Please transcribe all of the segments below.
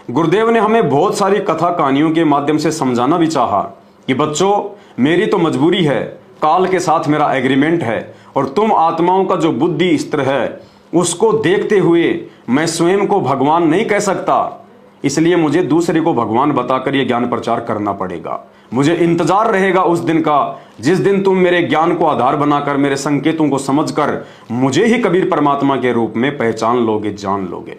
गुरुदेव ने हमें बहुत सारी कथा कहानियों के माध्यम से समझाना भी चाहा कि बच्चों, मेरी तो मजबूरी है, काल के साथ मेरा एग्रीमेंट है, और तुम आत्माओं का जो बुद्धि स्तर है उसको देखते हुए मैं स्वयं को भगवान नहीं कह सकता, इसलिए मुझे दूसरे को भगवान बताकर यह ज्ञान प्रचार करना पड़ेगा। मुझे इंतजार रहेगा उस दिन का जिस दिन तुम मेरे ज्ञान को आधार बनाकर, मेरे संकेतों को समझकर मुझे ही कबीर परमात्मा के रूप में पहचान लोगे, जान लोगे।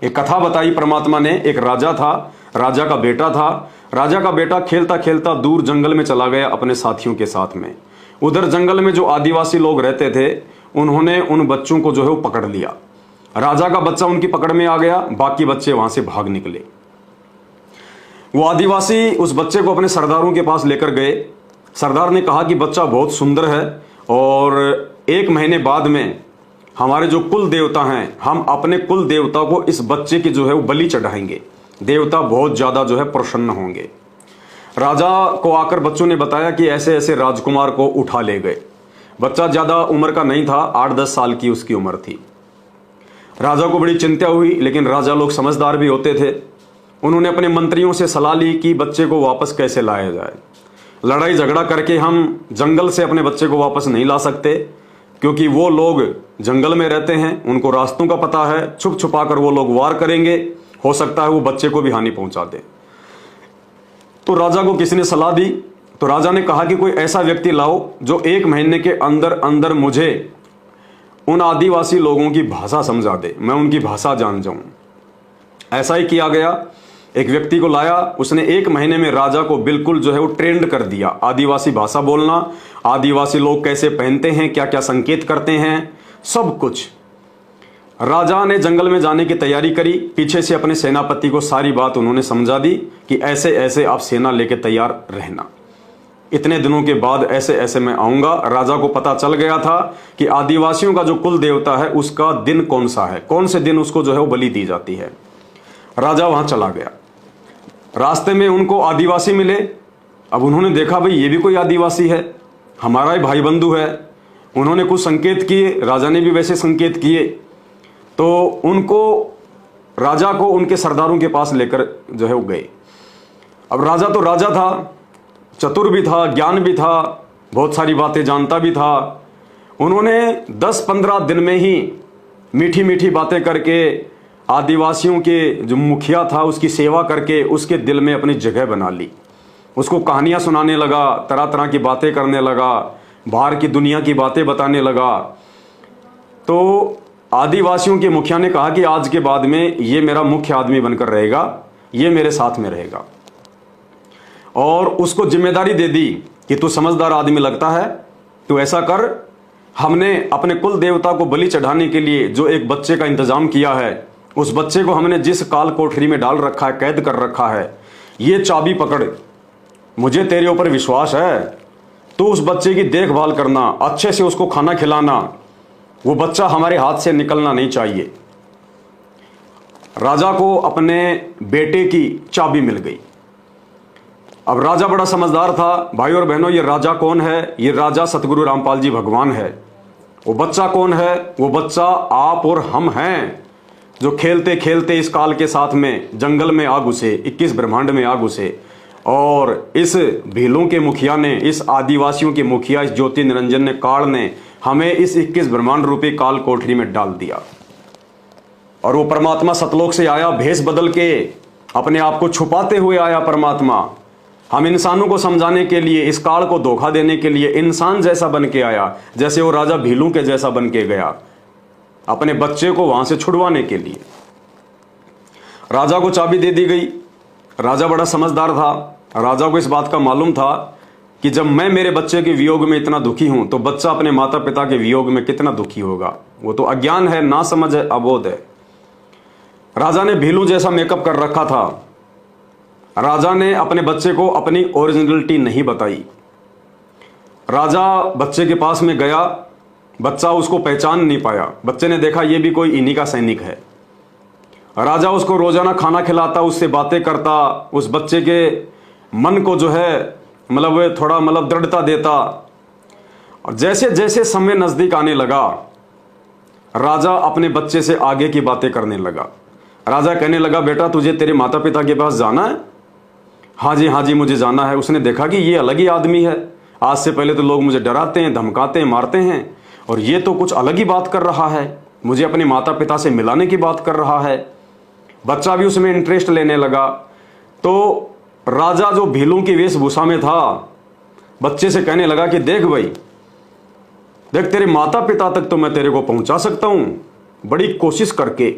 एक कथा बताई परमात्मा ने। एक राजा था, राजा का बेटा था। राजा का बेटा खेलता खेलता दूर जंगल में चला गया अपने साथियों के साथ में। उधर जंगल में जो आदिवासी लोग रहते थे उन्होंने उन बच्चों को जो है वो पकड़ लिया। राजा का बच्चा उनकी पकड़ में आ गया, बाकी बच्चे वहां से भाग निकले। वो आदिवासी उस बच्चे को अपने सरदारों के पास लेकर गए। सरदार ने कहा कि बच्चा बहुत सुंदर है और 1 महीने बाद में हमारे जो कुल देवता हैं, हम अपने कुल देवता को इस बच्चे की जो है वो बलि चढ़ाएंगे, देवता बहुत ज्यादा जो है प्रसन्न होंगे। राजा को आकर बच्चों ने बताया कि ऐसे ऐसे राजकुमार को उठा ले गए। बच्चा ज्यादा उम्र का नहीं था, 8-10 साल की उसकी उम्र थी। राजा को बड़ी चिंता हुई, लेकिन राजा लोग समझदार भी होते थे। उन्होंने अपने मंत्रियों से सलाह ली कि बच्चे को वापस कैसे लाया जाए। लड़ाई झगड़ा करके हम जंगल से अपने बच्चे को वापस नहीं ला सकते, क्योंकि वो लोग जंगल में रहते हैं, उनको रास्तों का पता है, छुप छुपा कर वो लोग वार करेंगे, हो सकता है वो बच्चे को भी हानि पहुंचा दे। तो राजा को किसी ने सलाह दी, तो राजा ने कहा कि कोई ऐसा व्यक्ति लाओ जो 1 महीने के अंदर अंदर मुझे उन आदिवासी लोगों की भाषा समझा दे, मैं उनकी भाषा जान जाऊं। ऐसा ही किया गया। एक व्यक्ति को लाया, उसने 1 महीने में राजा को बिल्कुल जो है वो ट्रेंड कर दिया, आदिवासी भाषा बोलना, आदिवासी लोग कैसे पहनते हैं, क्या क्या संकेत करते हैं, सब कुछ। राजा ने जंगल में जाने की तैयारी करी। पीछे से अपने सेनापति को सारी बात उन्होंने समझा दी कि ऐसे ऐसे आप सेना लेके तैयार रहना, इतने दिनों के बाद ऐसे ऐसे मैं आऊंगा। राजा को पता चल गया था कि आदिवासियों का जो कुल देवता है उसका दिन कौन सा है, कौन से दिन उसको जो है वो बलि दी जाती है। राजा वहां चला गया। रास्ते में उनको आदिवासी मिले। अब उन्होंने देखा भाई ये भी कोई आदिवासी है, हमारा ही भाई बंधु है। उन्होंने कुछ संकेत किए, राजा ने भी वैसे संकेत किए। तो उनको, राजा को उनके सरदारों के पास लेकर जो है वो गए। अब राजा तो राजा था, चतुर भी था, ज्ञान भी था, बहुत सारी बातें जानता भी था। उन्होंने 10-15 दिन में ही मीठी मीठी बातें करके आदिवासियों के जो मुखिया था उसकी सेवा करके उसके दिल में अपनी जगह बना ली। उसको कहानियां सुनाने लगा, तरह तरह की बातें करने लगा, बाहर की दुनिया की बातें बताने लगा। तो आदिवासियों के मुखिया ने कहा कि आज के बाद में ये मेरा मुख्य आदमी बनकर रहेगा, ये मेरे साथ में रहेगा, और उसको जिम्मेदारी दे दी कि तू समझदार आदमी लगता है, तू ऐसा कर, हमने अपने कुल देवता को बलि चढ़ाने के लिए जो एक बच्चे का इंतजाम किया है, उस बच्चे को हमने जिस काल कोठरी में डाल रखा है, कैद कर रखा है, ये चाबी पकड़, मुझे तेरे ऊपर विश्वास है, तू उस बच्चे की देखभाल करना, अच्छे से उसको खाना खिलाना, वो बच्चा हमारे हाथ से निकलना नहीं चाहिए। राजा को अपने बेटे की चाबी मिल गई। अब राजा बड़ा समझदार था। भाई और बहनों, ये राजा कौन है? ये राजा सतगुरु रामपाल जी भगवान है। वो बच्चा कौन है? वो बच्चा आप और हम हैं, जो खेलते खेलते इस काल के साथ में जंगल में आ घुसे, 21 ब्रह्मांड में आ घुसे, और इस भीलों के मुखिया ने, इस आदिवासियों के मुखिया, इस ज्योति निरंजन ने, काल ने हमें इस 21 ब्रह्मांड रूपी काल कोठरी में डाल दिया। और वो परमात्मा सतलोक से आया, भेष बदल के अपने आप को छुपाते हुए आया परमात्मा। हम इंसानों को समझाने के लिए, इस काल को धोखा देने के लिए इंसान जैसा बन के आया, जैसे वो राजा भीलू के जैसा बन के गया, अपने बच्चे को वहां से छुड़वाने के लिए। राजा को चाबी दे दी गई। राजा बड़ा समझदार था। राजा को इस बात का मालूम था कि जब मैं मेरे बच्चे के वियोग में इतना दुखी हूं, तो बच्चा अपने माता पिता के वियोग में कितना दुखी होगा। वो तो अज्ञान है, ना समझ है, अबोध है। राजा ने भीलू जैसा मेकअप कर रखा था। राजा ने अपने बच्चे को अपनी ओरिजिनलिटी नहीं बताई। राजा बच्चे के पास में गया, बच्चा उसको पहचान नहीं पाया। बच्चे ने देखा ये भी कोई इन्हीं का सैनिक है। राजा उसको रोजाना खाना खिलाता, उससे बातें करता, उस बच्चे के मन को जो है थोड़ा दृढ़ता देता। और जैसे जैसे समय नजदीक आने लगा, राजा अपने बच्चे से आगे की बातें करने लगा। राजा कहने लगा, बेटा तुझे तेरे माता पिता के पास जाना है? हाँ जी मुझे जाना है। उसने देखा कि ये अलग ही आदमी है। आज से पहले तो लोग मुझे डराते हैं, धमकाते हैं, मारते हैं, और ये तो कुछ अलग ही बात कर रहा है, मुझे अपने माता पिता से मिलाने की बात कर रहा है। बच्चा भी उसमें इंटरेस्ट लेने लगा। तो राजा जो भीलों की वेशभूषा में था, बच्चे से कहने लगा कि देख भाई, देख तेरे माता पिता तक तो मैं तेरे को पहुंचा सकता हूं बड़ी कोशिश करके,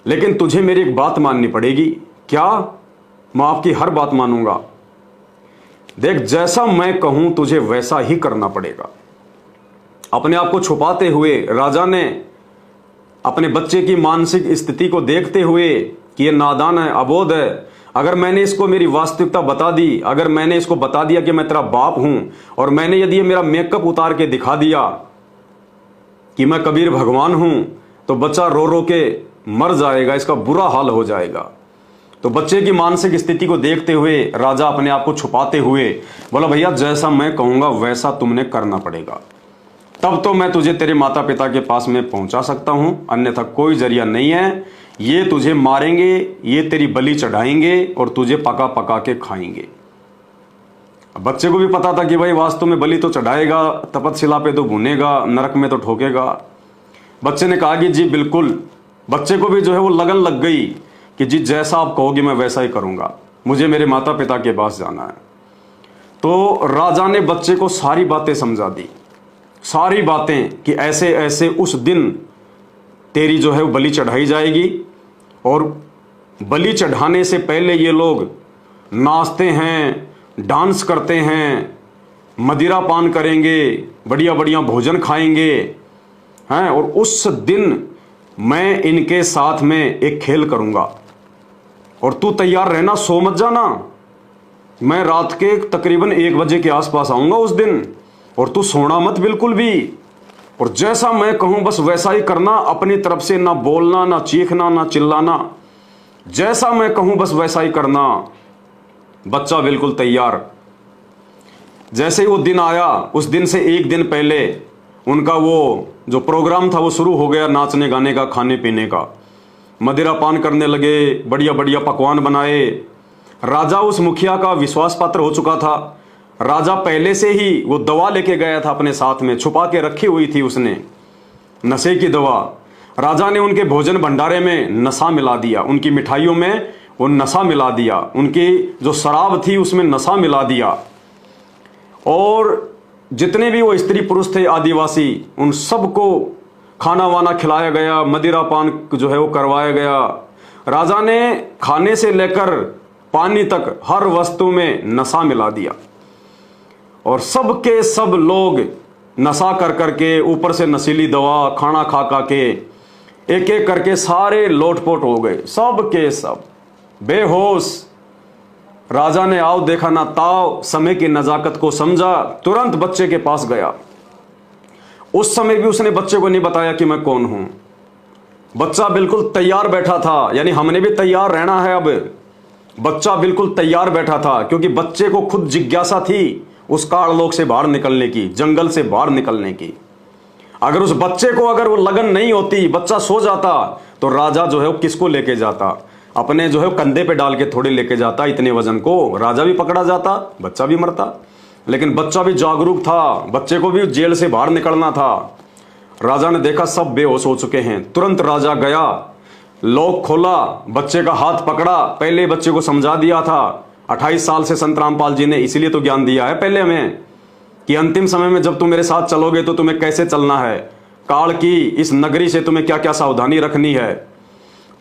लेकिन तुझे मेरी एक बात माननी पड़ेगी। क्या? मैं आपकी हर बात मानूंगा। देख, जैसा मैं कहूं तुझे वैसा ही करना पड़ेगा। अपने आप को छुपाते हुए राजा ने अपने बच्चे की मानसिक स्थिति को देखते हुए कि ये नादान है, अबोध है, अगर मैंने इसको मेरी वास्तविकता बता दी, अगर मैंने इसको बता दिया कि मैं तेरा बाप हूं, और मैंने यदि ये मेरा मेकअप उतार के दिखा दिया कि मैं कबीर भगवान हूं, तो बच्चा रो रो के मर जाएगा, इसका बुरा हाल हो जाएगा। तो बच्चे की मानसिक स्थिति को देखते हुए राजा अपने आप को छुपाते हुए बोला, भैया जैसा मैं कहूंगा वैसा तुमने करना पड़ेगा, तब तो मैं तुझे तेरे माता पिता के पास में पहुंचा सकता हूं, अन्यथा कोई जरिया नहीं है। ये तुझे मारेंगे, ये तेरी बलि चढ़ाएंगे और तुझे पका पका के खाएंगे। बच्चे को भी पता था कि भाई वास्तव में बलि तो चढ़ाएगा, तपतशिला पे तो भुनेगा, नरक में तो ठोकेगा। बच्चे ने कहा कि जी बिल्कुल। बच्चे को भी जो है वो लगन लग गई कि जी जैसा आप कहोगे मैं वैसा ही करूंगा, मुझे मेरे माता पिता के पास जाना है। तो राजा ने बच्चे को सारी बातें समझा दी, सारी बातें, कि ऐसे ऐसे उस दिन तेरी जो है वो बलि चढ़ाई जाएगी, और बलि चढ़ाने से पहले ये लोग नाचते हैं, डांस करते हैं, मदिरा पान करेंगे, बढ़िया बढ़िया भोजन खाएंगे हैं, और उस दिन मैं इनके साथ में एक खेल करूंगा, और तू तैयार रहना, सो मत जाना। मैं रात के तकरीबन 1 बजे के आसपास आऊंगा उस दिन, और तू सोना मत बिल्कुल भी, और जैसा मैं कहूं बस वैसा ही करना, अपनी तरफ से ना बोलना, ना चीखना, ना चिल्लाना, जैसा मैं कहूं बस वैसा ही करना। बच्चा बिल्कुल तैयार। जैसे ही वो दिन आया, उस दिन से 1 दिन पहले उनका वो जो प्रोग्राम था वो शुरू हो गया, नाचने गाने का, खाने पीने का। मदिरा पान करने लगे, बढ़िया बढ़िया पकवान बनाए। राजा उस मुखिया का विश्वास पात्र हो चुका था। राजा पहले से ही वो दवा लेके गया था अपने साथ में, छुपा के रखी हुई थी उसने, नशे की दवा। राजा ने उनके भोजन भंडारे में नशा मिला दिया, उनकी मिठाइयों में वो नशा मिला दिया, उनकी जो शराब थी उसमें नशा मिला दिया, और जितने भी वो स्त्री पुरुष थे आदिवासी, उन सबको खाना वाना खिलाया गया, मदिरा पान जो है वो करवाया गया। राजा ने खाने से लेकर पानी तक हर वस्तु में नशा मिला दिया, और सब के सब लोग नशा कर करके, ऊपर से नशीली दवा, खाना खा खा के एक एक करके सारे लोटपोट हो गए, सब के सब बेहोश। राजा ने आओ देखा ना ताव, समय की नजाकत को समझा, तुरंत बच्चे के पास गया। उस समय भी उसने बच्चे को नहीं बताया कि मैं कौन हूं। बच्चा बिल्कुल तैयार बैठा था, यानी हमने भी तैयार रहना है। अब बच्चा बिल्कुल तैयार बैठा था, क्योंकि बच्चे को खुद जिज्ञासा थी उस काललोक से बाहर निकलने की, जंगल से बाहर निकलने की। अगर उस बच्चे को अगर वो लगन नहीं होती, बच्चा सो जाता, तो राजा जो है वो किसको लेके जाता? अपने जो है कंधे पे डाल के थोड़े लेके जाता, इतने वजन को राजा भी पकड़ा जाता, बच्चा भी मरता। लेकिन बच्चा भी जागरूक था, बच्चे को भी जेल से बाहर निकलना था। राजा ने देखा सब बेहोश हो चुके हैं, तुरंत राजा गया, लॉक खोला, बच्चे का हाथ पकड़ा। पहले बच्चे को समझा दिया था, 28 साल से संत रामपाल जी ने इसीलिए तो ज्ञान दिया है पहले हमें, कि अंतिम समय में जब तुम मेरे साथ चलोगे तो तुम्हें कैसे चलना है, काल की इस नगरी से तुम्हें क्या क्या सावधानी रखनी है।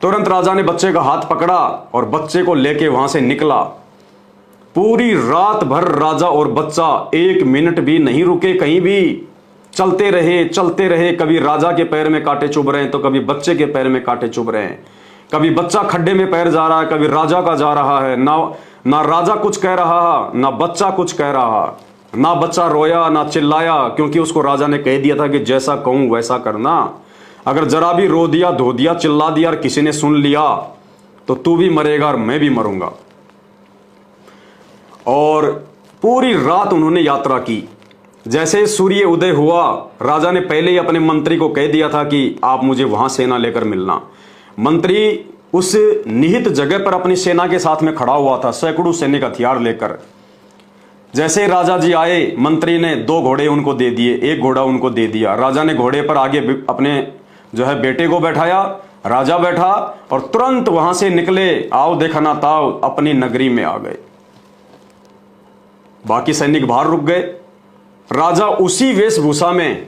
तुरंत राजा ने बच्चे का हाथ पकड़ा और बच्चे को लेके वहां से निकला। पूरी रात भर राजा और बच्चा 1 मिनट भी नहीं रुके, कहीं भी चलते रहे चलते रहे। कभी राजा के पैर में कांटे चुभ रहे हैं, तो कभी बच्चे के पैर में कांटे चुभ रहे हैं। कभी बच्चा खड्डे में पैर जा रहा है, कभी राजा का जा रहा है। ना राजा कुछ कह रहा, ना बच्चा कुछ कह रहा, ना बच्चा रोया ना चिल्लाया, क्योंकि उसको राजा ने कह दिया था कि जैसा कहूं वैसा करना। अगर जरा भी रो दिया, धो दिया, चिल्ला दिया और किसी ने सुन लिया तो तू भी मरेगा और मैं भी मरूंगा। और पूरी रात उन्होंने यात्रा की। जैसे सूर्य उदय हुआ, राजा ने पहले ही अपने मंत्री को कह दिया था कि आप मुझे वहां सेना लेकर मिलना। मंत्री उस निहित जगह पर अपनी सेना के साथ में खड़ा हुआ था, सैकड़ों सैनिक हथियार लेकर। जैसे ही राजा जी आए, मंत्री ने 2 घोड़े उनको दे दिए, 1 घोड़ा उनको दे दिया। राजा ने घोड़े पर आगे अपने जो है बेटे को बैठाया, राजा बैठा और तुरंत वहां से निकले, आओ देखा ना ताओ, अपनी नगरी में आ गए। बाकी सैनिक बाहर रुक गए। राजा उसी वेशभूषा में,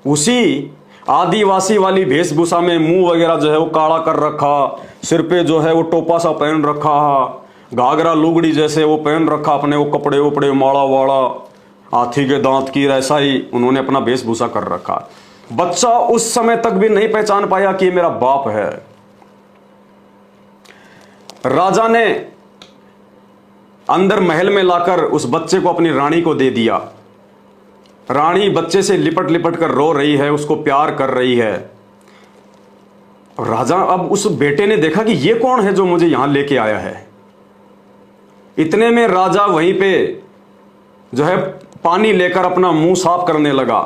उसी आदिवासी वाली वेशभूषा में, मुंह वगैरह जो है वो काला कर रखा, सिर पे जो है वो टोपा सा पहन रखा, घाघरा लुगड़ी जैसे वो पहन रखा, अपने वो कपड़े उपड़े माड़ा वाड़ा, हाथी के दांत की, ऐसा ही उन्होंने अपना वेशभूषा कर रखा। बच्चा उस समय तक भी नहीं पहचान पाया कि ये मेरा बाप है। राजा ने अंदर महल में लाकर उस बच्चे को अपनी रानी को दे दिया। रानी बच्चे से लिपट लिपट कर रो रही है, उसको प्यार कर रही है। राजा, अब उस बेटे ने देखा कि ये कौन है जो मुझे यहां लेके आया है। इतने में राजा वहीं पे जो है पानी लेकर अपना मुंह साफ करने लगा।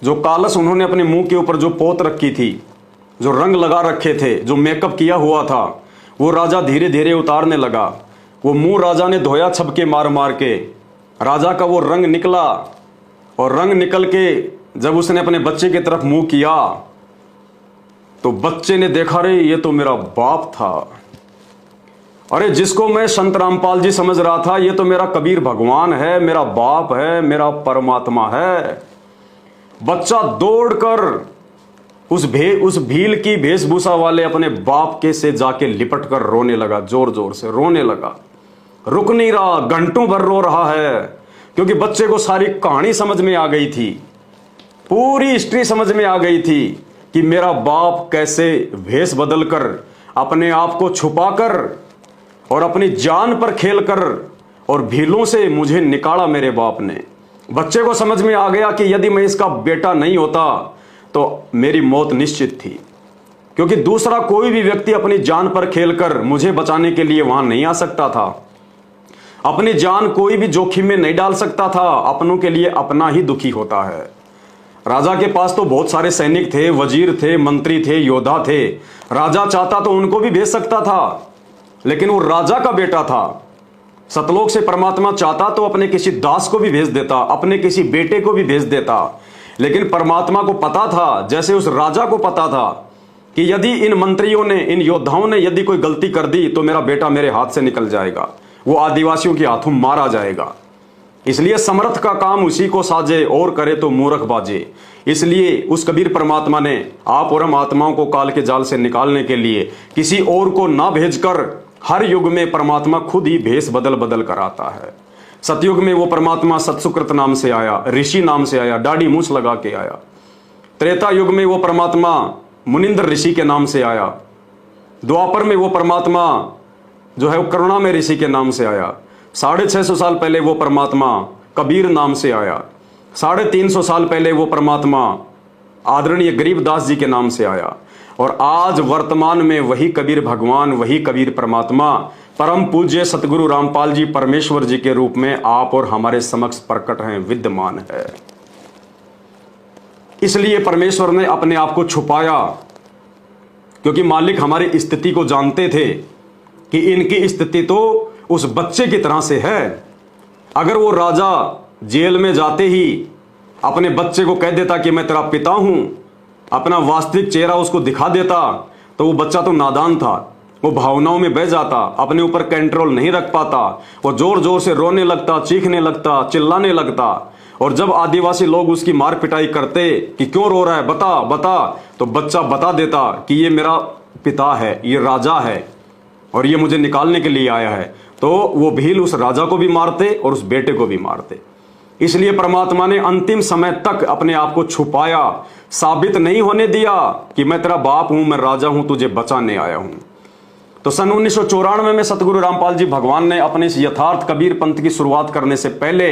जो कालस उन्होंने अपने मुंह के ऊपर जो पोत रखी थी, जो रंग लगा रखे थे, जो मेकअप किया हुआ था, वो राजा धीरे धीरे उतारने लगा। वो मुंह राजा ने धोया छबके मार मार के। राजा का वो रंग निकला और रंग निकल के जब उसने अपने बच्चे की तरफ मुंह किया तो बच्चे ने देखा, रे ये तो मेरा बाप था। अरे जिसको मैं संत रामपाल जी समझ रहा था, ये तो मेरा कबीर भगवान है, मेरा बाप है, मेरा परमात्मा है। बच्चा दौड़कर उस भील की वेशभूषा वाले अपने बाप के से जाके लिपट कर रोने लगा, जोर जोर से रोने लगा। रुक नहीं रहा, घंटों भर रो रहा है, क्योंकि बच्चे को सारी कहानी समझ में आ गई थी, पूरी हिस्ट्री समझ में आ गई थी कि मेरा बाप कैसे भेष बदलकर, अपने आप को छुपाकर और अपनी जान पर खेलकर और भीलों से मुझे निकाला मेरे बाप ने। बच्चे को समझ में आ गया कि यदि मैं इसका बेटा नहीं होता तो मेरी मौत निश्चित थी, क्योंकि दूसरा कोई भी व्यक्ति अपनी जान पर खेलकर मुझे बचाने के लिए वहां नहीं आ सकता था। अपनी जान कोई भी जोखिम में नहीं डाल सकता था, अपनों के लिए अपना ही दुखी होता है। राजा के पास तो बहुत सारे सैनिक थे, वजीर थे, मंत्री थे, योद्धा थे। राजा चाहता तो उनको भी भेज सकता था, लेकिन वो राजा का बेटा था। सतलोक से परमात्मा चाहता तो अपने किसी दास को भी भेज देता, अपने किसी बेटे को भी भेज देता, लेकिन परमात्मा को पता था, जैसे उस राजा को पता था कि यदि इन मंत्रियों ने, इन योद्धाओं ने यदि कोई गलती कर दी तो मेरा बेटा मेरे हाथ से निकल जाएगा, वो आदिवासियों के हाथों मारा जाएगा। इसलिए समर्थ का काम उसी को साजे, और करे तो मूर्ख बाजे। इसलिए उस कबीर परमात्मा ने आप और हम आत्माओं को काल के जाल से निकालने के लिए किसी और को ना भेजकर हर युग में परमात्मा खुद ही भेष बदल बदल कर आता है। सतयुग में वो परमात्मा सत्सुकृत नाम से आया, ऋषि नाम से आया, दाढ़ी मूछ लगा के आया। त्रेता युग में वो परमात्मा मुनिंद्र ऋषि के नाम से आया। द्वापर में वो परमात्मा जो है वो करुणा में ऋषि के नाम से आया। 650 साल पहले वो परमात्मा कबीर नाम से आया। 350 साल पहले वो परमात्मा आदरणीय गरीबदास जी के नाम से आया। और आज वर्तमान में वही कबीर भगवान, वही कबीर परमात्मा परम पूज्य सतगुरु रामपाल जी परमेश्वर जी के रूप में आप और हमारे समक्ष प्रकट हैं, विद्यमान है। इसलिए परमेश्वर ने अपने आप को छुपाया, क्योंकि मालिक हमारी स्थिति को जानते थे कि इनकी स्थिति तो उस बच्चे की तरह से है। अगर वो राजा जेल में जाते ही अपने बच्चे को कह देता कि मैं तेरा पिता हूं, अपना वास्तविक चेहरा उसको दिखा देता, तो वो बच्चा तो नादान था, वो भावनाओं में बह जाता, अपने ऊपर कंट्रोल नहीं रख पाता, वो जोर जोर से रोने लगता, चीखने लगता, चिल्लाने लगता। और जब आदिवासी लोग उसकी मार पिटाई करते कि क्यों रो रहा है, बता बता, तो बच्चा बता देता कि ये मेरा पिता है, ये राजा है और ये मुझे निकालने के लिए आया है। तो वो भील उस राजा को भी मारते और उस बेटे को भी मारते। इसलिए परमात्मा ने अंतिम समय तक अपने आप को छुपाया, साबित नहीं होने दिया कि मैं तेरा बाप हूं, मैं राजा हूं, तुझे बचाने आया हूं। तो सन 1994 में सतगुरु रामपाल जी भगवान ने अपने इस यथार्थ कबीर पंथ की शुरुआत करने से पहले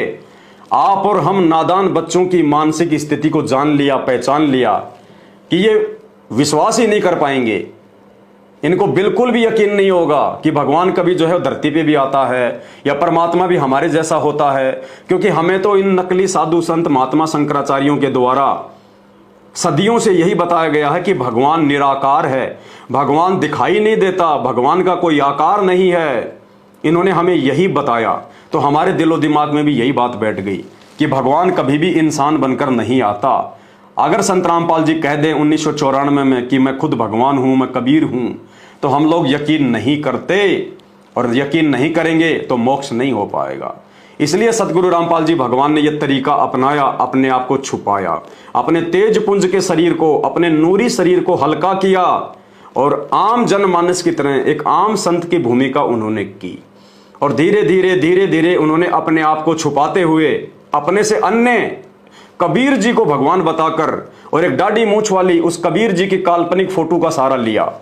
आप और हम नादान बच्चों की मानसिक स्थिति को जान लिया, पहचान लिया कि ये विश्वास ही नहीं कर पाएंगे, इनको बिल्कुल भी यकीन नहीं होगा कि भगवान कभी जो है धरती पे भी आता है या परमात्मा भी हमारे जैसा होता है। क्योंकि हमें तो इन नकली साधु संत महात्मा शंकराचार्यों के द्वारा सदियों से यही बताया गया है कि भगवान निराकार है, भगवान दिखाई नहीं देता, भगवान का कोई आकार नहीं है। इन्होंने हमें यही बताया, तो हमारे दिलो दिमाग में भी यही बात बैठ गई कि भगवान कभी भी इंसान बनकर नहीं आता। अगर संत रामपाल जी कह दें 1994 में कि मैं खुद भगवान हूं, मैं कबीर हूं, तो हम लोग यकीन नहीं करते, और यकीन नहीं करेंगे तो मोक्ष नहीं हो पाएगा। इसलिए सतगुरु रामपाल जी भगवान ने यह तरीका अपनाया, अपने आप को छुपाया, अपने तेज पुंज के शरीर को, अपने नूरी शरीर को हल्का किया, और आम जनमानस की तरह एक आम संत की भूमिका उन्होंने की। और धीरे धीरे धीरे धीरे उन्होंने अपने आप को छुपाते हुए अपने से अन्य कबीर जी को भगवान बताकर, और एक दाढ़ी मूछ वाली उस कबीर जी की काल्पनिक फोटो का सहारा लिया,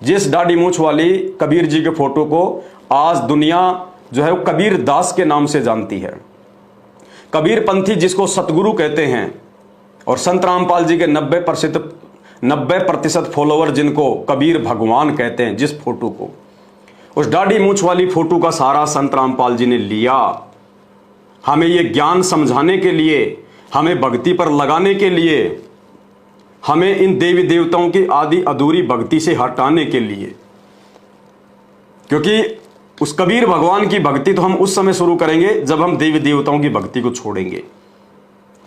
जिस दाढ़ी मूछ वाली कबीर जी के फोटो को आज दुनिया जो है वो कबीर दास के नाम से जानती है। कबीर पंथी जिसको सतगुरु कहते हैं, और संत रामपाल जी के 90% फॉलोवर जिनको कबीर भगवान कहते हैं, जिस फोटो को, उस दाढ़ी मूछ वाली फोटो का सहारा संत रामपाल जी ने लिया, हमें ये ज्ञान समझाने के लिए, हमें भक्ति पर लगाने के लिए, हमें इन देवी देवताओं की आदि अधूरी भक्ति से हटाने के लिए। क्योंकि उस कबीर भगवान की भक्ति तो हम उस समय शुरू करेंगे जब हम देवी देवताओं की भक्ति को छोड़ेंगे,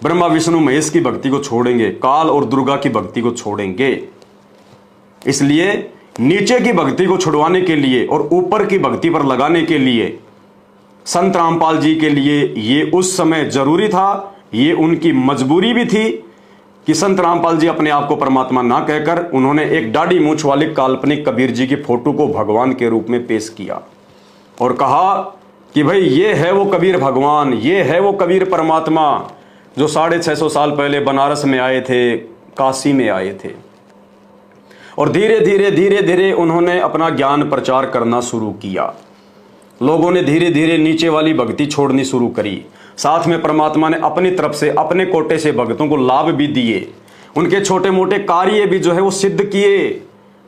ब्रह्मा विष्णु महेश की भक्ति को छोड़ेंगे, काल और दुर्गा की भक्ति को छोड़ेंगे। इसलिए नीचे की भक्ति को छुड़वाने के लिए और ऊपर की भक्ति पर लगाने के लिए संत रामपाल जी के लिए ये उस समय जरूरी था, ये उनकी मजबूरी भी थी कि संत रामपाल जी अपने आप को परमात्मा ना कहकर उन्होंने एक दाढ़ी मूछ वाले काल्पनिक कबीर जी की फोटो को भगवान के रूप में पेश किया और कहा कि भाई ये है वो कबीर भगवान, ये है वो कबीर परमात्मा जो 650 साल पहले बनारस में आए थे, काशी में आए थे। और धीरे धीरे धीरे धीरे उन्होंने अपना ज्ञान प्रचार करना शुरू किया। लोगों ने धीरे धीरे नीचे वाली भक्ति छोड़नी शुरू करी। साथ में परमात्मा ने अपनी तरफ से, अपने कोटे से भक्तों को लाभ भी दिए, उनके छोटे मोटे कार्य भी जो है वो सिद्ध किए,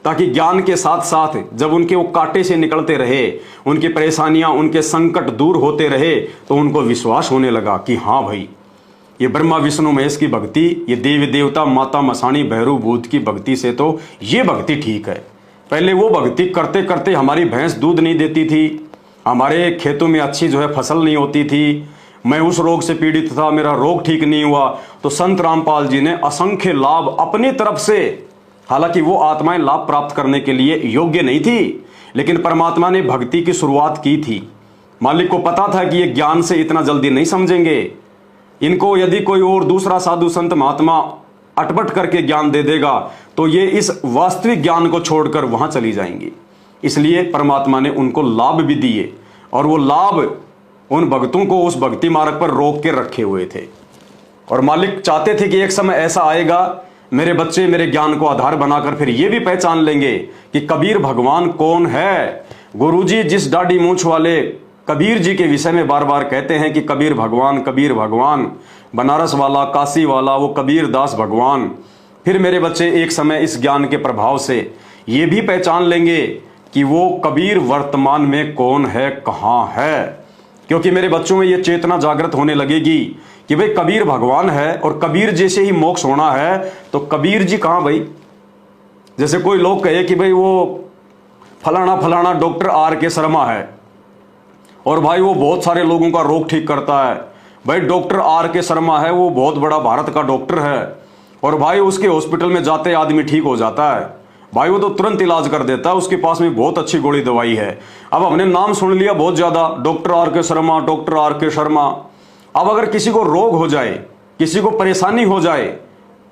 ताकि ज्ञान के साथ साथ जब उनके वो कांटे से निकलते रहे, उनकी परेशानियां, उनके संकट दूर होते रहे, तो उनको विश्वास होने लगा कि हाँ भाई, ये ब्रह्मा विष्णु महेश की भक्ति, ये देवी देवता माता मसाणी भैरव भूत की भक्ति से तो ये भक्ति ठीक है। पहले वो भक्ति करते करते हमारी भैंस दूध नहीं देती थी, हमारे खेतों में अच्छी जो है फसल नहीं होती थी, मैं उस रोग से पीड़ित था, मेरा रोग ठीक नहीं हुआ। तो संत रामपाल जी ने असंख्य लाभ अपनी तरफ से, हालांकि वो आत्माएं लाभ प्राप्त करने के लिए योग्य नहीं थी, लेकिन परमात्मा ने भक्ति की शुरुआत की थी। मालिक को पता था कि ये ज्ञान से इतना जल्दी नहीं समझेंगे, इनको यदि कोई और दूसरा साधु संत महात्मा अटपट करके ज्ञान दे देगा तो ये इस वास्तविक ज्ञान को छोड़कर वहां चली जाएंगी। इसलिए परमात्मा ने उनको लाभ भी दिए, और वो लाभ उन भक्तों को उस भक्ति मार्ग पर रोक के रखे हुए थे। और मालिक चाहते थे कि एक समय ऐसा आएगा, मेरे बच्चे मेरे ज्ञान को आधार बनाकर फिर ये भी पहचान लेंगे कि कबीर भगवान कौन है। गुरुजी जिस दाढ़ी मूछ वाले कबीर जी के विषय में बार बार कहते हैं कि कबीर भगवान, बनारस वाला, काशी वाला, वो कबीर दास भगवान, फिर मेरे बच्चे एक समय इस ज्ञान के प्रभाव से ये भी पहचान लेंगे कि वो कबीर वर्तमान में कौन है, कहाँ है। क्योंकि मेरे बच्चों में ये चेतना जागृत होने लगेगी कि भाई कबीर भगवान है और कबीर जैसे ही मोक्ष होना है, तो कबीर जी कहाँ भाई। जैसे कोई लोग कहे कि भाई वो फलाना फलाना डॉक्टर R.K. शर्मा है और भाई वो बहुत सारे लोगों का रोग ठीक करता है। भाई डॉक्टर R.K. शर्मा है, वो बहुत बड़ा भारत का डॉक्टर है, और भाई उसके हॉस्पिटल में जाते आदमी ठीक हो जाता है, भाई वो तो तुरंत इलाज कर देता है, उसके पास में बहुत अच्छी गोली दवाई है। अब हमने नाम सुन लिया बहुत ज्यादा, doctor R.K. Sharma, doctor R.K. Sharma. अब अगर किसी को रोग हो जाए, किसी को परेशानी हो जाए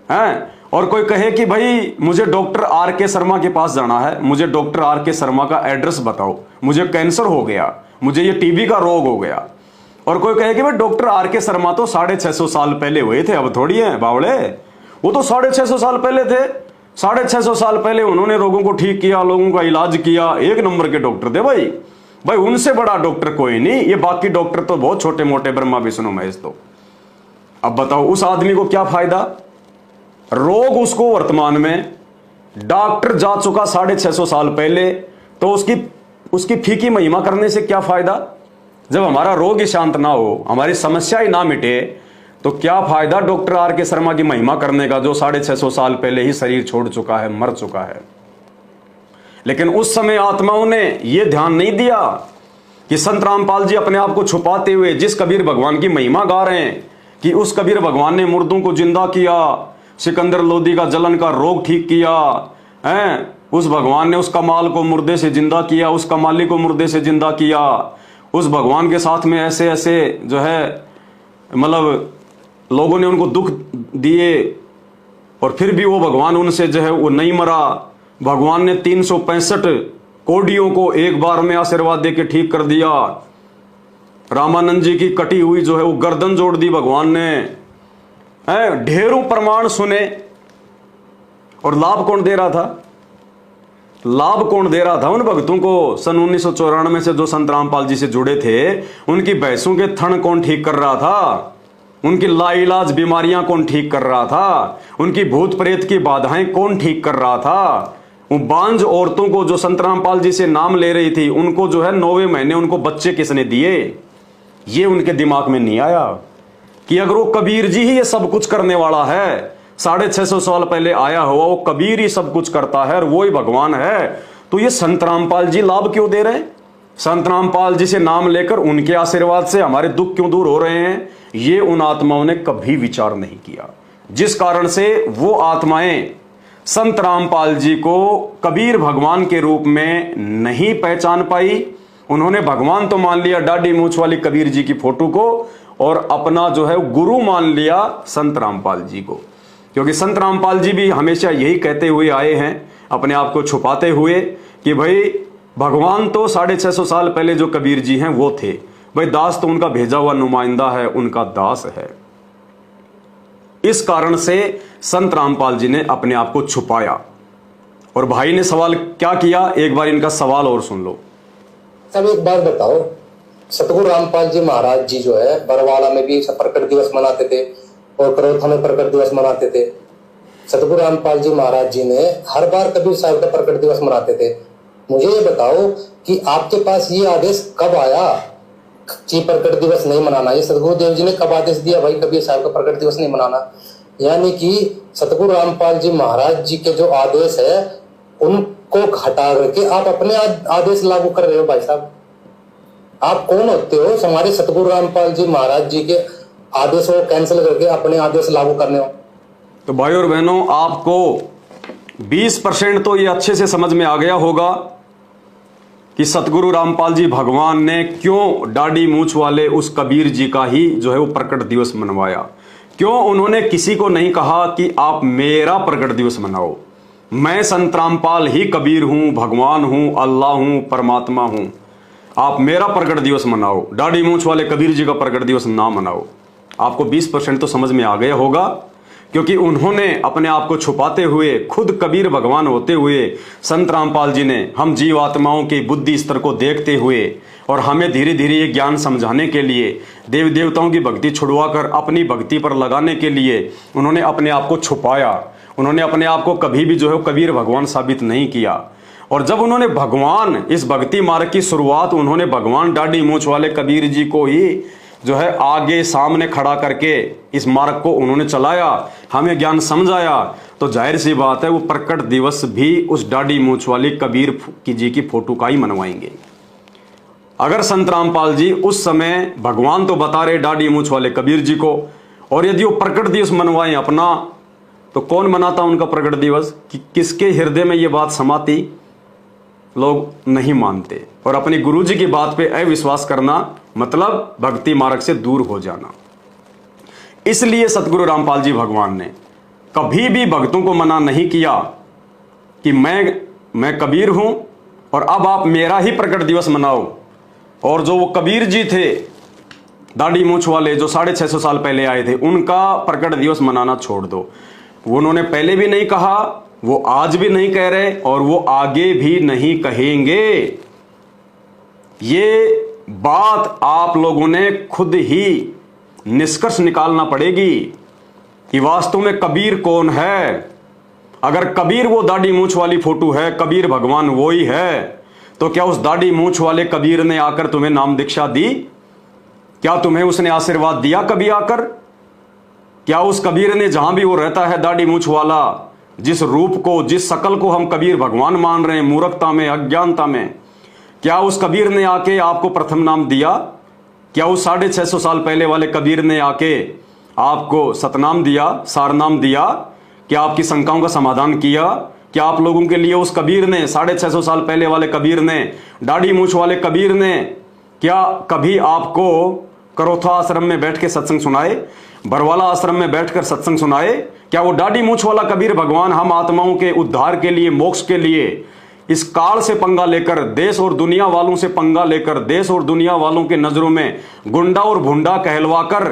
हैं, और कोई कहे कि भाई मुझे डॉक्टर R.K. शर्मा के पास जाना है, मुझे डॉक्टर R.K. शर्मा का एड्रेस बताओ, मुझे कैंसर हो गया, मुझे ये टीबी का रोग हो गया, और कोई कहे कि भाई डॉक्टर R.K. शर्मा तो 650 साल पहले हुए थे, अब थोड़ी है बावड़े, वो तो 650 साल पहले थे, 650 साल पहले उन्होंने लोगों को ठीक किया, लोगों का इलाज किया, एक नंबर के डॉक्टर थे भाई। भाई उनसे बड़ा डॉक्टर कोई नहीं, ये बाकी डॉक्टर तो बहुत छोटे मोटे, ब्रह्मा विष्णु महेश। तो अब बताओ उस आदमी को क्या फायदा, रोग उसको वर्तमान में, डॉक्टर जा चुका 650 साल पहले, तो उसकी फीकी महिमा करने से क्या फायदा। जब हमारा रोग ही शांत ना हो, हमारी समस्या ही ना मिटे, तो क्या फायदा डॉक्टर आर के शर्मा की महिमा करने का, जो 650 साल पहले ही शरीर छोड़ चुका है, मर चुका है। लेकिन उस समय आत्माओं ने यह ध्यान नहीं दिया कि संत रामपाल जी अपने आप को छुपाते हुए जिस कबीर भगवान की महिमा गा रहे हैं कि उस कबीर भगवान ने मुर्दों को जिंदा किया, सिकंदर लोदी का जलन का रोग ठीक किया है, उस भगवान ने उस कमाल को मुर्दे से जिंदा किया, उस कमाली को मुर्दे से जिंदा किया, उस भगवान के साथ में ऐसे ऐसे जो है मतलब लोगों ने उनको दुख दिए और फिर भी वो भगवान उनसे जो है वो नहीं मरा। भगवान ने 365 कोडियों को एक बार में आशीर्वाद देके ठीक कर दिया। रामानंद जी की कटी हुई जो है वो गर्दन जोड़ दी भगवान ने। ढेरों प्रमाण सुने और लाभ कौन दे रहा था? लाभ कौन दे रहा था उन भक्तों को? सन 1994 से जो संत रामपाल जी से जुड़े थे, उनकी भैंसों के थन कौन ठीक कर रहा था? उनकी लाइलाज बीमारियां कौन ठीक कर रहा था? उनकी भूत प्रेत की बाधाएं कौन ठीक कर रहा था? वो बांझ औरतों को जो संत रामपाल जी से नाम ले रही थी, उनको जो है 9वें महीने उनको बच्चे किसने दिए? ये उनके दिमाग में नहीं आया कि अगर वो कबीर जी ही ये सब कुछ करने वाला है, 650 साल पहले आया हुआ वो कबीर ही सब कुछ करता है और वो ही भगवान है, तो ये संत रामपाल जी लाभ क्यों दे रहे हैं? संत रामपाल जी से नाम लेकर उनके आशीर्वाद से हमारे दुख क्यों दूर हो रहे हैं? ये उन आत्माओं ने कभी विचार नहीं किया, जिस कारण से वो आत्माएं संत रामपाल जी को कबीर भगवान के रूप में नहीं पहचान पाई। उन्होंने भगवान तो मान लिया दाढ़ी मूंछ वाली कबीर जी की फोटो को, और अपना जो है गुरु मान लिया संत रामपाल जी को। क्योंकि संत रामपाल जी भी हमेशा यही कहते हुए आए हैं, अपने आप को छुपाते हुए, कि भाई भगवान तो 650 साल पहले जो कबीर जी हैं वो थे, भाई दास तो उनका भेजा हुआ नुमाइंदा है, उनका दास है। इस कारण से संत रामपाल जी ने अपने आप को छुपाया। और भाई ने सवाल क्या किया, एक बार इनका सवाल और सुन लो। सब एक बार बताओ, सतगुरु रामपाल जी महाराज जी जो है बरवाला में भी प्रकट दिवस मनाते थे और करोथा में प्रकट दिवस मनाते थे। सतगुरु रामपाल जी महाराज जी ने हर बार कबीर साहब का प्रकट दिवस मनाते थे। मुझे ये बताओ कि आपके पास ये आदेश कब आया कि प्रकट दिवस नहीं मनाना? ये सतगुरु देव जी ने कब आदेश दिया भाई कबीर साहब का प्रकट दिवस नहीं मनाना? यानी कि सतगुरु रामपाल जी महाराज जी के जो आदेश है उनको हटा करके आप अपने आदेश लागू कर रहे हो। भाई साहब, आप कौन होते हो हमारे सतगुरु रामपाल जी महाराज जी के आदेश को कैंसिल करके अपने आदेश लागू करने हो? तो भाई और बहनों, आपको 20% तो ये अच्छे से समझ में आ गया होगा कि सतगुरु रामपाल जी भगवान ने क्यों दाढ़ी मूंछ वाले उस कबीर जी का ही जो है वो प्रकट दिवस मनवाया। क्यों उन्होंने किसी को नहीं कहा कि आप मेरा प्रकट दिवस मनाओ, मैं संत रामपाल ही कबीर हूं, भगवान हूं, अल्लाह हूं, परमात्मा हूं, आप मेरा प्रकट दिवस मनाओ, दाढ़ी मूंछ वाले कबीर जी का प्रकट दिवस ना मनाओ। आपको 20% तो समझ में आ गया होगा, क्योंकि उन्होंने अपने आप को छुपाते हुए खुद कबीर भगवान होते हुए संत रामपाल जी ने हम जीव आत्माओं की बुद्धि स्तर को देखते हुए और हमें धीरे धीरे ये ज्ञान समझाने के लिए, देव देवताओं की भक्ति छुड़वाकर अपनी भक्ति पर लगाने के लिए उन्होंने अपने आप को छुपाया। उन्होंने अपने आप को कभी भी जो है कबीर भगवान साबित नहीं किया। और जब उन्होंने भगवान इस भक्ति मार्ग की शुरुआत उन्होंने भगवान दाढ़ी मूंछ वाले कबीर जी को ही जो है आगे सामने खड़ा करके इस मार्ग को उन्होंने चलाया, हमें ज्ञान समझाया, तो जाहिर सी बात है वो प्रकट दिवस भी उस दाढ़ी मूंछ वाली कबीर जी की फोटो का ही मनवाएंगे। अगर संत रामपाल जी उस समय भगवान तो बता रहे दाढ़ी मूंछ वाले कबीर जी को, और यदि वो प्रकट दिवस मनवाएं अपना, तो कौन मनाता उनका प्रकट दिवस? कि किसके हृदय में ये बात समाती? लोग नहीं मानते। और अपने गुरु जी की बात पे अविश्वास करना मतलब भक्ति मार्ग से दूर हो जाना। इसलिए सतगुरु रामपाल जी भगवान ने कभी भी भक्तों को मना नहीं किया कि मैं कबीर हूं और अब आप मेरा ही प्रकट दिवस मनाओ। और जो वो कबीर जी थे दाढ़ी मूंछ वाले जो 650 साल पहले आए थे, उनका प्रकट दिवस मनाना छोड़ दो। वो उन्होंने पहले भी नहीं कहा, वो आज भी नहीं कह रहे और वो आगे भी नहीं कहेंगे। ये बात आप लोगों ने खुद ही निष्कर्ष निकालना पड़ेगी कि वास्तव में कबीर कौन है। अगर कबीर वो दाढ़ी मूंछ वाली फोटो है, कबीर भगवान वो ही है, तो क्या उस दाढ़ी मूंछ वाले कबीर ने आकर तुम्हें नाम दीक्षा दी? क्या तुम्हें उसने आशीर्वाद दिया कभी आकर? क्या उस कबीर ने जहां भी वो रहता है दाढ़ी मूछ वाला, जिस रूप को, जिस शकल को हम कबीर भगवान मान रहे हैं मूर्खता में, अज्ञानता में, क्या उस कबीर ने आके आपको प्रथम नाम दिया? क्या उस 650 साल पहले वाले कबीर ने आके आपको सतनाम दिया, सारनाम दिया? क्या आपकी शंकाओं का समाधान किया? क्या आप लोगों के लिए उस कबीर ने, 650 साल पहले वाले कबीर ने, दाढ़ी मूछ वाले कबीर ने, क्या कभी आपको करोथा आश्रम में बैठ के सत्संग सुनाए, बरवाला आश्रम में बैठकर सत्संग सुनाए? क्या वो दाढ़ी मूछ वाला कबीर भगवान हम आत्माओं के उद्धार के लिए, मोक्ष के लिए इस काल से पंगा लेकर, देश और दुनिया वालों से पंगा लेकर, देश और दुनिया वालों के नजरों में गुंडा और भुंडा कहलवाकर,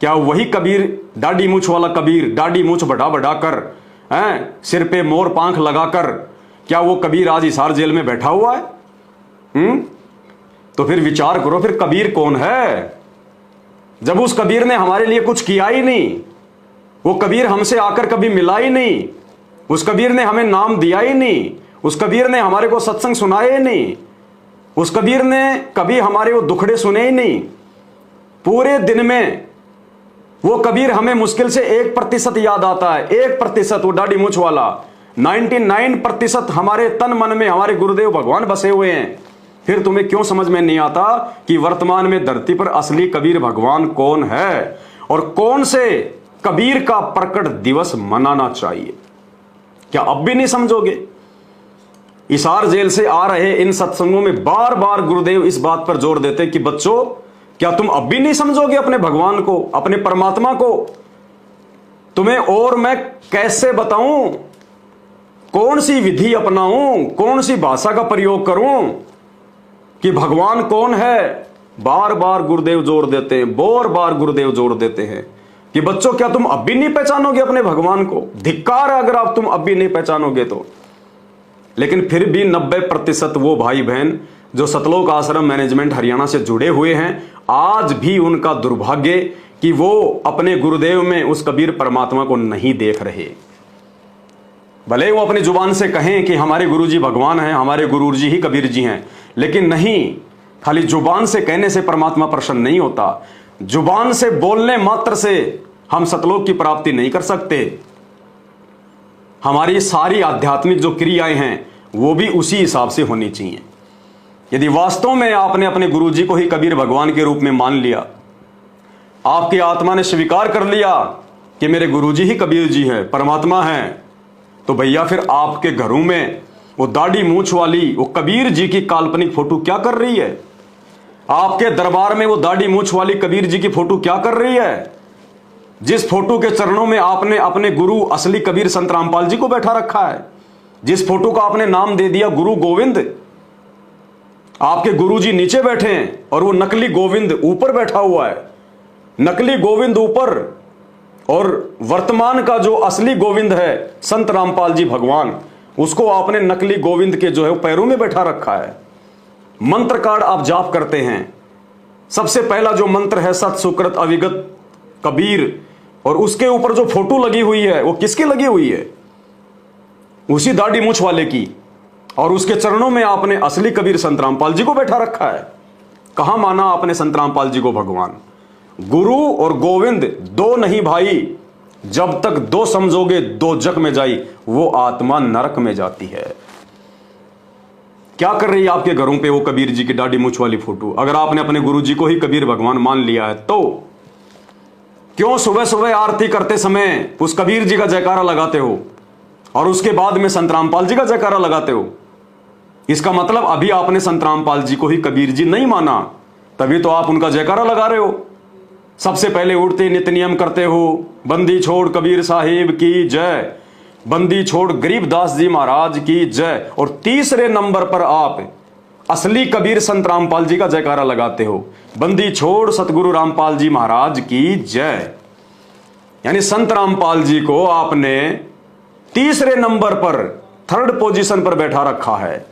क्या वही कबीर, दाढ़ी मूछ वाला कबीर, दाढ़ी मूछ बढ़ा बढ़ाकर, सिर पे मोर पांख लगाकर, क्या वो कबीर आज हिसार जेल में बैठा हुआ है? तो फिर विचार करो, फिर कबीर कौन है? जब उस कबीर ने हमारे लिए कुछ किया ही नहीं, वो कबीर हमसे आकर कभी मिला ही नहीं, उस कबीर ने हमें नाम दिया ही नहीं, उस कबीर ने हमारे को सत्संग सुनाए ही नहीं, उस कबीर ने कभी हमारे वो दुखड़े सुने ही नहीं। पूरे दिन में वो कबीर हमें मुश्किल से 1% याद आता है, 1%। वो दाढ़ी मूछ वाला 99% हमारे तन मन में हमारे गुरुदेव भगवान बसे हुए हैं। फिर तुम्हें क्यों समझ में नहीं आता कि वर्तमान में धरती पर असली कबीर भगवान कौन है और कौन से कबीर का प्रकट दिवस मनाना चाहिए? क्या अब भी नहीं समझोगे? हिसार जेल से आ रहे इन सत्संगों में बार बार गुरुदेव इस बात पर जोर देते कि बच्चों, क्या तुम अब भी नहीं समझोगे अपने भगवान को, अपने परमात्मा को? तुम्हें और मैं कैसे बताऊं, कौन सी विधि अपनाऊं, कौन सी भाषा का प्रयोग करूं कि भगवान कौन है? बार बार गुरुदेव जोर देते हैं, बार बार गुरुदेव जोर देते हैं कि बच्चों, क्या तुम अब भी नहीं पहचानोगे अपने भगवान को? धिक्कार है अगर आप तुम अब भी नहीं पहचानोगे तो। लेकिन फिर भी 90% वो भाई बहन जो सतलोक आश्रम मैनेजमेंट हरियाणा से जुड़े हुए हैं, आज भी उनका दुर्भाग्य कि वो अपने गुरुदेव में उस कबीर परमात्मा को नहीं देख रहे। भले वो अपनी जुबान से कहें कि हमारे गुरुजी भगवान हैं, हमारे गुरुजी ही कबीर जी हैं, लेकिन नहीं, खाली जुबान से कहने से परमात्मा प्रसन्न नहीं होता। जुबान से बोलने मात्र से हम सतलोक की प्राप्ति नहीं कर सकते। हमारी सारी आध्यात्मिक जो क्रियाएं हैं वो भी उसी हिसाब से होनी चाहिए। यदि वास्तव में आपने अपने गुरुजी को ही कबीर भगवान के रूप में मान लिया, आपकी आत्मा ने स्वीकार कर लिया कि मेरे गुरुजी ही कबीर जी है, परमात्मा है, तो भैया फिर आपके घरों में वो दाढ़ी मूछ वाली वो कबीर जी की काल्पनिक फोटो क्या कर रही है? आपके दरबार में वो दाढ़ी मूछ वाली कबीर जी की फोटो क्या कर रही है? जिस फोटो के चरणों में आपने अपने गुरु असली कबीर संत रामपाल जी को बैठा रखा है, जिस फोटो का आपने नाम दे दिया गुरु गोविंद, आपके गुरु जी नीचे बैठे हैं और वो नकली गोविंद ऊपर बैठा हुआ है। नकली गोविंद ऊपर और वर्तमान का जो असली गोविंद है संत रामपाल जी भगवान, उसको आपने नकली गोविंद के जो है पैरों में बैठा रखा है। मंत्र कार्ड आप जाप करते हैं, सबसे पहला जो मंत्र है सत सुकृत अविगत कबीर, और उसके ऊपर जो फोटो लगी हुई है वो किसकी लगी हुई है? उसी दाढ़ी मूछ वाले की। और उसके चरणों में आपने असली कबीर संत रामपाल जी को बैठा रखा है। कहां माना आपने संत रामपाल जी को भगवान? गुरु और गोविंद दो नहीं भाई, जब तक दो समझोगे दो जग में जाई, वो आत्मा नरक में जाती है। क्या कर रही है आपके घरों पे वो कबीर जी की दाढ़ी मूछ वाली फोटो? अगर आपने अपने गुरु जी को ही कबीर भगवान मान लिया है तो क्यों सुबह सुबह आरती करते समय उस कबीर जी का जयकारा लगाते हो और उसके बाद में संत रामपाल जी का जयकारा लगाते हो? इसका मतलब अभी आपने संत रामपाल जी को ही कबीर जी नहीं माना, तभी तो आप उनका जयकारा लगा रहे हो। सबसे पहले उठते नित्य नियम करते हो, बंदी छोड़ कबीर साहिब की जय, बंदी छोड़ गरीबदास जी महाराज की जय, और तीसरे नंबर पर आप असली कबीर संत रामपाल जी का जयकारा लगाते हो, बंदी छोड़ सतगुरु रामपाल जी महाराज की जय। यानी संत रामपाल जी को आपने तीसरे नंबर पर, थर्ड पोजीशन पर बैठा रखा है।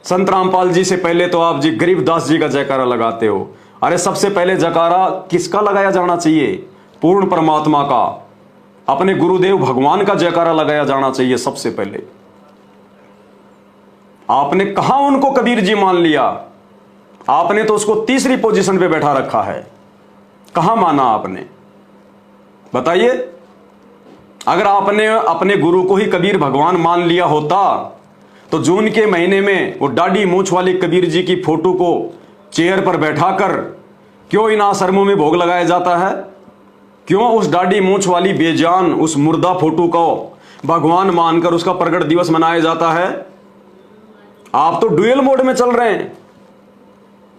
संत रामपाल जी से पहले तो आप जी गरीबदास जी का जयकारा लगाते हो। अरे सबसे पहले जयकारा किसका लगाया जाना चाहिए? पूर्ण परमात्मा का, अपने गुरुदेव भगवान का जयकारा लगाया जाना चाहिए सबसे पहले। आपने कहां उनको कबीर जी मान लिया? आपने तो उसको तीसरी पोजीशन पे बैठा रखा है। कहां माना आपने? बताइए, अगर आपने अपने गुरु को ही कबीर भगवान मान लिया होता तो जून के महीने में वो दाढ़ी मूंछ वाले कबीर जी की फोटो को चेयर पर बैठाकर क्यों इन आश्रमों में भोग लगाया जाता है? क्यों उस दाढ़ी मूंछ वाली बेजान उस मुर्दा फोटो को भगवान मानकर उसका प्रकट दिवस मनाया जाता है? आप तो डुअल मोड में चल रहे हैं।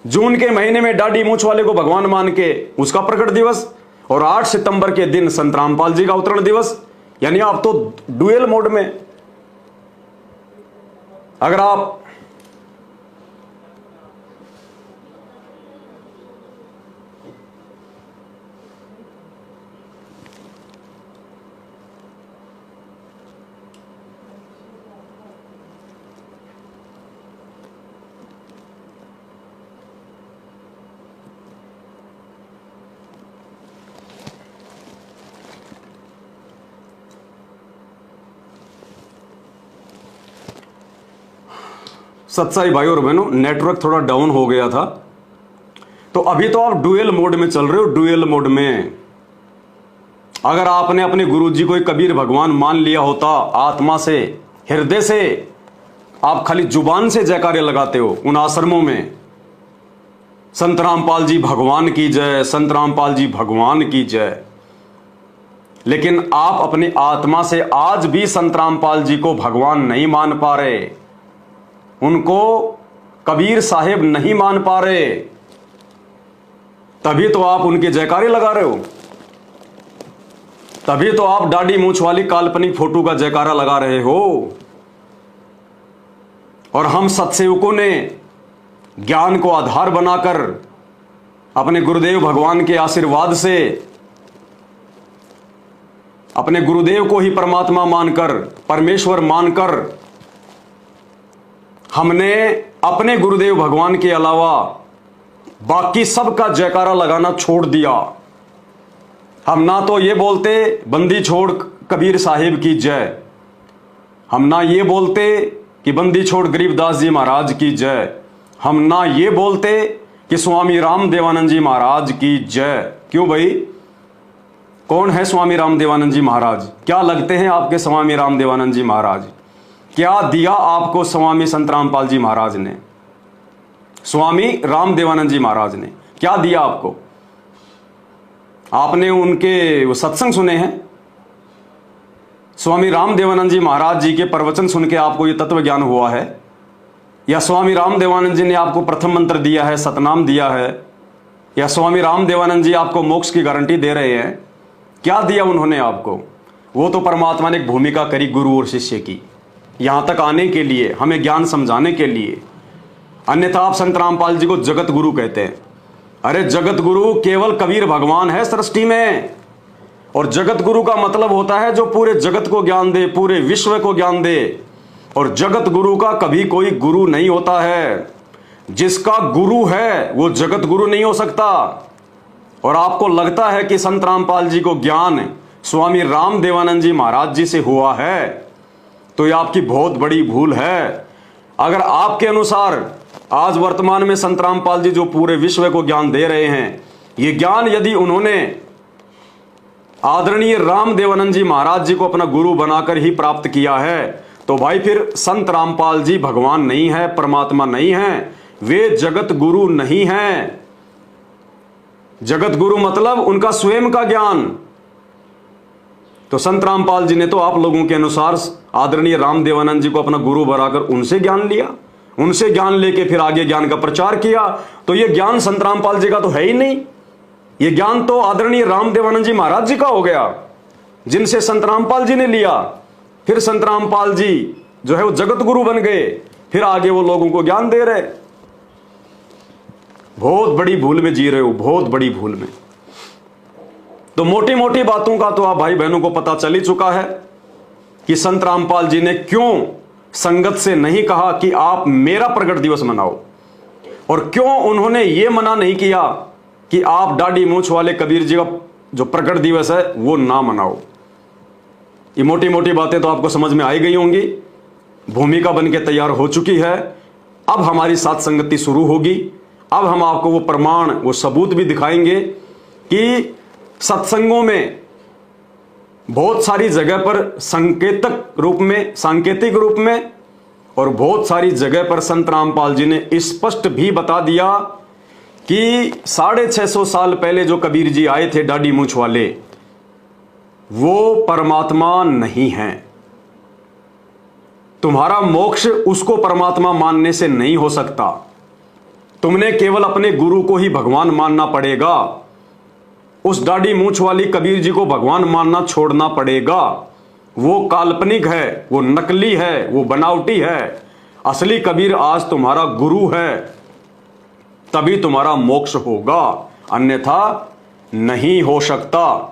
जून के महीने में दाढ़ी मूंछ वाले को भगवान मान के उसका प्रकट दिवस, और 8 सितंबर के दिन संत रामपाल जी का अवतरण दिवस, यानी आप तो डुअल मोड में। अगर आप सच्चाई भाई और बहनों, नेटवर्क थोड़ा डाउन हो गया था, तो अभी तो आप डुअल मोड में चल रहे हो। डुअल मोड में अगर आपने अपने गुरुजी को कबीर भगवान मान लिया होता, आत्मा से, हृदय से, आप खाली जुबान से जयकारे लगाते हो उन आश्रमों में, संत रामपाल जी भगवान की जय, संत रामपाल जी भगवान की जय, लेकिन आप अपनी आत्मा से आज भी संत रामपाल जी को भगवान नहीं मान पा रहे, उनको कबीर साहेब नहीं मान पा रहे, तभी तो आप उनके जयकारे लगा रहे हो, तभी तो आप दाढ़ी मूंछ वाली काल्पनिक फोटो का जयकारा लगा रहे हो। और हम सत्सेवकों ने ज्ञान को आधार बनाकर अपने गुरुदेव भगवान के आशीर्वाद से, अपने गुरुदेव को ही परमात्मा मानकर, परमेश्वर मानकर, हमने अपने गुरुदेव भगवान के अलावा बाकी सबका जयकारा लगाना छोड़ दिया। हम ना तो ये बोलते बंदी छोड़ कबीर साहिब की जय, हम ना ये बोलते कि बंदी छोड़ गरीबदास जी महाराज की जय, हम ना ये बोलते कि स्वामी राम देवानंद जी महाराज की जय। क्यों भाई, कौन है स्वामी राम देवानंद जी महाराज? क्या लगते हैं आपके स्वामी राम देवानंद जी महाराज? क्या दिया आपको स्वामी संत रामपाल जी महाराज ने? स्वामी राम देवानंद जी महाराज ने क्या दिया आपको? आपने उनके वो सत्संग सुने हैं? स्वामी राम देवानंद जी महाराज जी के प्रवचन सुन के आपको ये तत्व ज्ञान हुआ है? या स्वामी राम देवानंद जी ने आपको प्रथम मंत्र दिया है, सतनाम दिया है? या स्वामी राम देवानंद जी आपको मोक्ष की गारंटी दे रहे हैं? क्या दिया उन्होंने आपको? वो तो परमात्मा ने एक भूमिका करी गुरु और शिष्य की, यहां तक आने के लिए, हमें ज्ञान समझाने के लिए। अन्यथा आप संत रामपाल जी को जगत गुरु कहते हैं। अरे जगत गुरु केवल कबीर भगवान है सृष्टि में, और जगत गुरु का मतलब होता है जो पूरे जगत को ज्ञान दे, पूरे विश्व को ज्ञान दे। और जगत गुरु का कभी कोई गुरु नहीं होता है। जिसका गुरु है वो जगत गुरु नहीं हो सकता। और आपको लगता है कि संत रामपाल जी को ज्ञान स्वामी राम देवानंद जी महाराज जी से हुआ है, तो ये आपकी बहुत बड़ी भूल है। अगर आपके अनुसार आज वर्तमान में संत रामपाल जी जो पूरे विश्व को ज्ञान दे रहे हैं, ये ज्ञान यदि उन्होंने आदरणीय राम देवानंद जी महाराज जी को अपना गुरु बनाकर ही प्राप्त किया है, तो भाई फिर संत रामपाल जी भगवान नहीं है, परमात्मा नहीं है, वे जगत गुरु नहीं हैं। जगत गुरु मतलब उनका स्वयं का ज्ञान। तो संत रामपाल जी ने तो आप लोगों के अनुसार आदरणीय राम देवानंद जी को अपना गुरु बनाकर उनसे ज्ञान लिया, उनसे ज्ञान लेके फिर आगे ज्ञान का प्रचार किया। तो ये ज्ञान संत रामपाल जी का तो है ही नहीं। ये ज्ञान तो आदरणीय राम देवानंद जी महाराज जी का हो गया, जिनसे संत रामपाल जी ने लिया। फिर संत रामपाल जी जो है वो जगत गुरु बन गए, फिर आगे वो लोगों को ज्ञान दे रहे। बहुत बड़ी भूल में जी रहे हो, बहुत बड़ी भूल में। तो मोटी मोटी बातों का तो आप भाई बहनों को पता चल ही चुका है कि संत रामपाल जी ने क्यों संगत से नहीं कहा कि आप मेरा प्रकट दिवस मनाओ, और क्यों उन्होंने ये मना नहीं किया कि आप दाढ़ी मूंछ वाले कबीर जी का जो प्रकट दिवस है वो ना मनाओ। ये मोटी मोटी बातें तो आपको समझ में आई गई होंगी। भूमिका बन के तैयार हो चुकी है। अब हमारी साथ संगति शुरू होगी। अब हम आपको वो प्रमाण, वो सबूत भी दिखाएंगे कि सत्संगों में बहुत सारी जगह पर संकेतक रूप में, सांकेतिक रूप में, और बहुत सारी जगह पर संत रामपाल जी ने स्पष्ट भी बता दिया कि 650 साल पहले जो कबीर जी आए थे दाढ़ी मूंछ वाले, वो परमात्मा नहीं हैं। तुम्हारा मोक्ष उसको परमात्मा मानने से नहीं हो सकता। तुमने केवल अपने गुरु को ही भगवान मानना पड़ेगा। उस दाढ़ी मूंछ वाली कबीर जी को भगवान मानना छोड़ना पड़ेगा। वो काल्पनिक है, वो नकली है, वो बनावटी है। असली कबीर आज तुम्हारा गुरु है, तभी तुम्हारा मोक्ष होगा, अन्यथा नहीं हो सकता।